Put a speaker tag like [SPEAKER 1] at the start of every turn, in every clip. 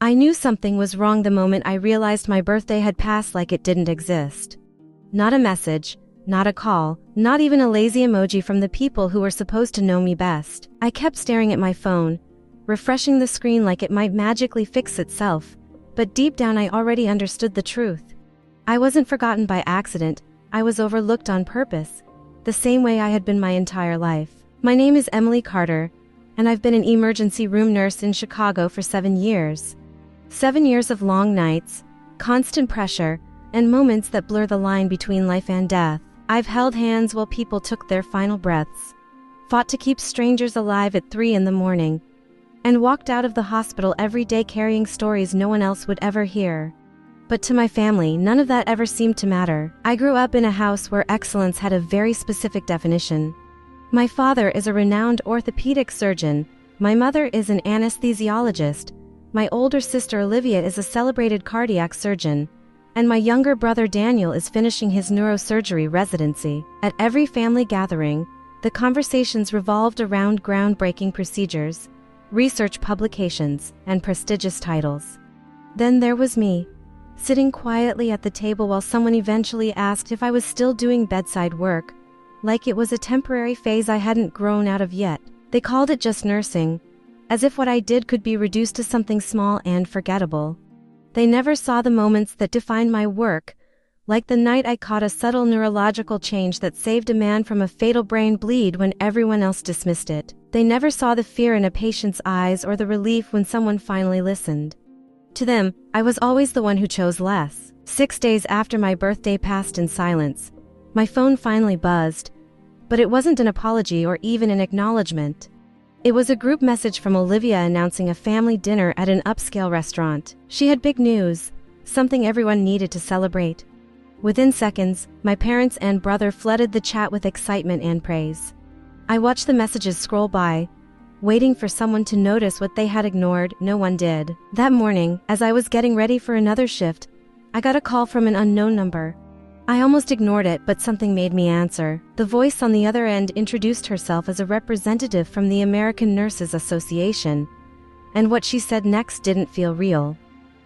[SPEAKER 1] I knew something was wrong the moment I realized my birthday had passed like it didn't exist. Not a message, not a call, not even a lazy emoji from the people who were supposed to know me best. I kept staring at my phone, refreshing the screen like it might magically fix itself, but deep down I already understood the truth. I wasn't forgotten by accident, I was overlooked on purpose, the same way I had been my entire life. My name is Emily Carter, and I've been an emergency room nurse in Chicago for 7 years. 7 years of long nights, constant pressure, and moments that blur the line between life and death. I've held hands while people took their final breaths, fought to keep strangers alive at 3 in the morning, and walked out of the hospital every day carrying stories no one else would ever hear. But to my family, none of that ever seemed to matter. I grew up in a house where excellence had a very specific definition. My father is a renowned orthopedic surgeon, my mother is an anesthesiologist, my older sister Olivia is a celebrated cardiac surgeon, and my younger brother Daniel is finishing his neurosurgery residency. At every family gathering, the conversations revolved around groundbreaking procedures, research publications, and prestigious titles. Then there was me, sitting quietly at the table while someone eventually asked if I was still doing bedside work, like it was a temporary phase I hadn't grown out of yet. They called it just nursing, as if what I did could be reduced to something small and forgettable. They never saw the moments that defined my work, like the night I caught a subtle neurological change that saved a man from a fatal brain bleed when everyone else dismissed it. They never saw the fear in a patient's eyes or the relief when someone finally listened. To them, I was always the one who chose less. 6 days after my birthday passed in silence, my phone finally buzzed, but it wasn't an apology or even an acknowledgement. It was a group message from Olivia announcing a family dinner at an upscale restaurant. She had big news, something everyone needed to celebrate. Within seconds, my parents and brother flooded the chat with excitement and praise. I watched the messages scroll by, waiting for someone to notice what they had ignored. No one did. That morning, as I was getting ready for another shift, I got a call from an unknown number. I almost ignored it, but something made me answer. The voice on the other end introduced herself as a representative from the American Nurses Association, and what she said next didn't feel real.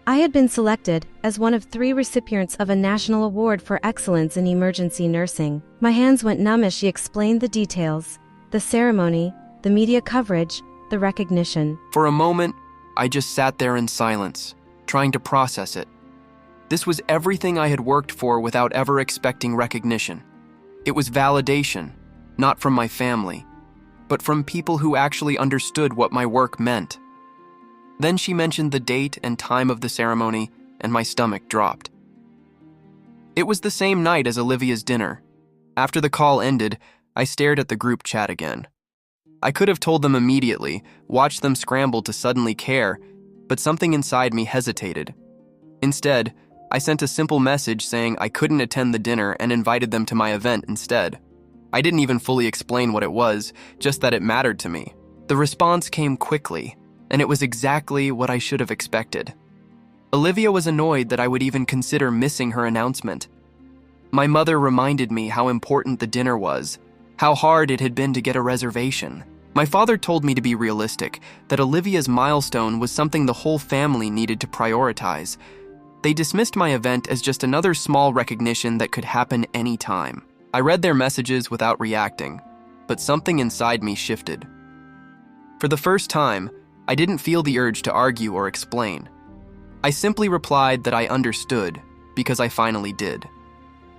[SPEAKER 1] I had been selected as one of 3 recipients of a national award for excellence in emergency nursing. My hands went numb as she explained the details, the ceremony, the media coverage, the recognition.
[SPEAKER 2] For a moment, I just sat there in silence, trying to process it. This was everything I had worked for without ever expecting recognition. It was validation, not from my family, but from people who actually understood what my work meant. Then she mentioned the date and time of the ceremony, and my stomach dropped. It was the same night as Olivia's dinner. After the call ended, I stared at the group chat again. I could have told them immediately, watched them scramble to suddenly care, but something inside me hesitated. Instead, I sent a simple message saying I couldn't attend the dinner and invited them to my event instead. I didn't even fully explain what it was, just that it mattered to me. The response came quickly, and it was exactly what I should have expected. Olivia was annoyed that I would even consider missing her announcement. My mother reminded me how important the dinner was, how hard it had been to get a reservation. My father told me to be realistic, that Olivia's milestone was something the whole family needed to prioritize. They dismissed my event as just another small recognition that could happen anytime. I read their messages without reacting, but something inside me shifted. For the first time, I didn't feel the urge to argue or explain. I simply replied that I understood, because I finally did.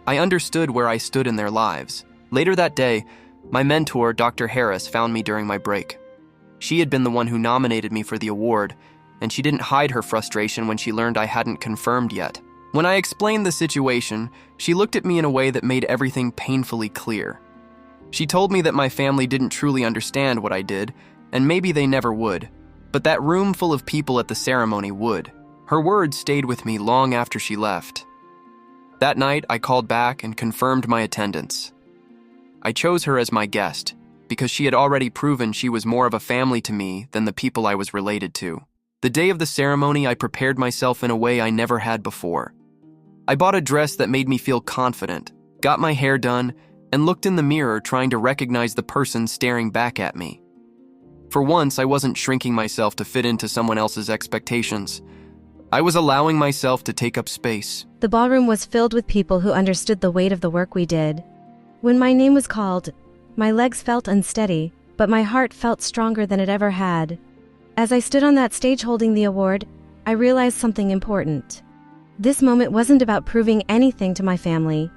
[SPEAKER 2] I understood where I stood in their lives. Later that day, my mentor, Dr. Harris, found me during my break. She had been the one who nominated me for the award, and she didn't hide her frustration when she learned I hadn't confirmed yet. When I explained the situation, she looked at me in a way that made everything painfully clear. She told me that my family didn't truly understand what I did, and maybe they never would, but that room full of people at the ceremony would. Her words stayed with me long after she left. That night, I called back and confirmed my attendance. I chose her as my guest because she had already proven she was more of a family to me than the people I was related to. The day of the ceremony, I prepared myself in a way I never had before. I bought a dress that made me feel confident, got my hair done, and looked in the mirror trying to recognize the person staring back at me. For once, I wasn't shrinking myself to fit into someone else's expectations. I was allowing myself to take up space.
[SPEAKER 1] The ballroom was filled with people who understood the weight of the work we did. When my name was called, my legs felt unsteady, but my heart felt stronger than it ever had. As I stood on that stage holding the award, I realized something important. This moment wasn't about proving anything to my family.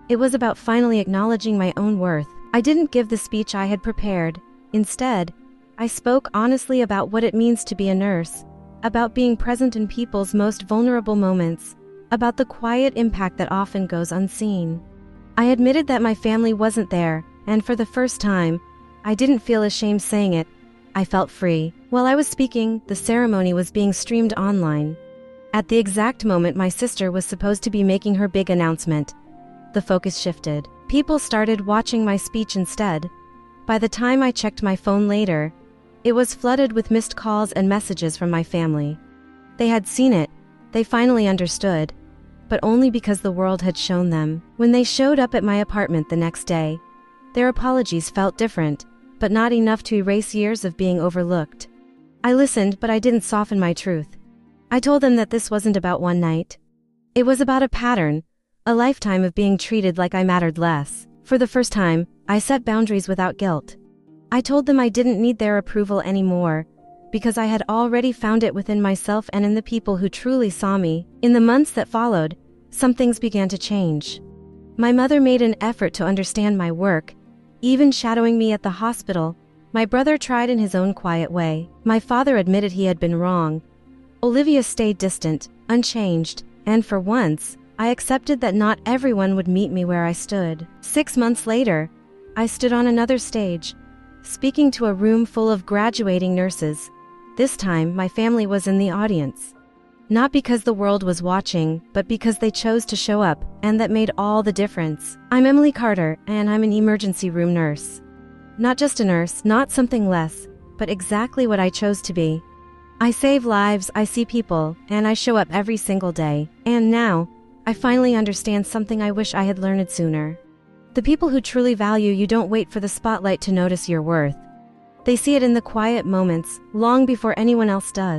[SPEAKER 1] It was about finally acknowledging my own worth. I didn't give the speech I had prepared. Instead, I spoke honestly about what it means to be a nurse, about being present in people's most vulnerable moments, about the quiet impact that often goes unseen. I admitted that my family wasn't there, and for the first time, I didn't feel ashamed saying it. I felt free. While I was speaking, the ceremony was being streamed online. At the exact moment my sister was supposed to be making her big announcement, the focus shifted. People started watching my speech instead. By the time I checked my phone later, it was flooded with missed calls and messages from my family. They had seen it, they finally understood, but only because the world had shown them. When they showed up at my apartment the next day, their apologies felt different, but not enough to erase years of being overlooked. I listened, but I didn't soften my truth. I told them that this wasn't about one night. It was about a pattern, a lifetime of being treated like I mattered less. For the first time, I set boundaries without guilt. I told them I didn't need their approval anymore, because I had already found it within myself and in the people who truly saw me. In the months that followed, some things began to change. My mother made an effort to understand my work, even shadowing me at the hospital. My brother tried in his own quiet way. My father admitted he had been wrong. Olivia stayed distant, unchanged, and for once, I accepted that not everyone would meet me where I stood. 6 months later, I stood on another stage, speaking to a room full of graduating nurses. This time, my family was in the audience. Not because the world was watching, but because they chose to show up, and that made all the difference. I'm Emily Carter, and I'm an emergency room nurse. Not just a nurse, not something less, but exactly what I chose to be. I save lives, I see people, and I show up every single day. And now, I finally understand something I wish I had learned sooner. The people who truly value you don't wait for the spotlight to notice your worth. They see it in the quiet moments, long before anyone else does.